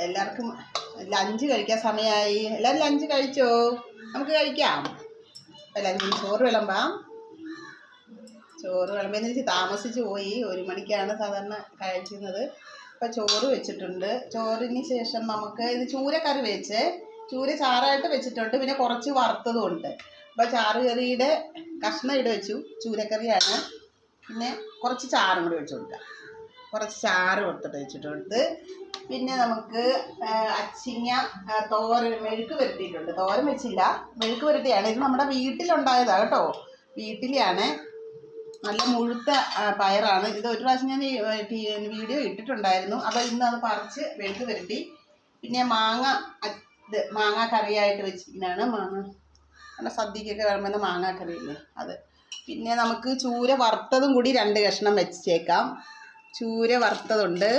എല്ലാവർക്കും ലഞ്ച് കഴിക്കാൻ സമയമായി. എല്ലാവരും ലഞ്ച് കഴിച്ചോ? നമുക്ക് കഴിക്കാം. എല്ലാവരും ചോറ് വിളമ്പാം. ചോറ് വിളമ്പെന്ന് താമസിച്ച് പോയി. 1 മണിക്കാണ് സാധാരണ കഴിക്കുന്നത്. അപ്പോൾ ചോറ് വെച്ചിട്ടുണ്ട്. ചോറിന് ശേഷം നമുക്ക് ഇത് ചൂരക്കറി വെച്ച് ചൂര ചാറായിട്ട് വെച്ചിട്ടുണ്ട്. പിന്നെ കുറച്ച് വറുത്തതും ഉണ്ട്. അപ്പോൾ ചാറുകറിയുടെ കഷ്ണം വെച്ചു. ചൂരക്കറിയാണ്. പിന്നെ കുറച്ച് ചാറും കൂടി വെച്ച് കൊടുക്കാം. കുറച്ച് ചാറ് കൊടുത്തിട്ട് വെച്ചിട്ടുണ്ട്. പിന്നെ നമുക്ക് അച്ചിങ്ങ തോരൻ മെഴുക്ക് പുരട്ടിയിട്ടുണ്ട്. തോരൻ വെച്ചില്ല, മെഴുക്ക് പുരട്ടിയാണ്. ഇത് നമ്മുടെ വീട്ടിലുണ്ടായതാണ് കേട്ടോ. വീട്ടിലെയാണ്. നല്ല മുഴുത്ത പയറാണ്. ഇത് ഒരു പ്രാവശ്യം ഞാൻ വീഡിയോ ഇട്ടിട്ടുണ്ടായിരുന്നു. അപ്പോൾ ഇന്ന് അത് പറിച്ച് മെഴുക്ക് പുരട്ടി. പിന്നെ മാങ്ങ കറിയായിട്ട് വെച്ചിരിക്കുന്നതാണ്. നല്ല സദ്യക്കൊക്കെ വേണമെന്ന മാങ്ങ കറിയില്ലേ അത്. പിന്നെ നമുക്ക് ചൂര വറുത്തതും കൂടി 2 കഷ്ണം വെച്ചേക്കാം. ചൂര വറുത്തതുണ്ട്.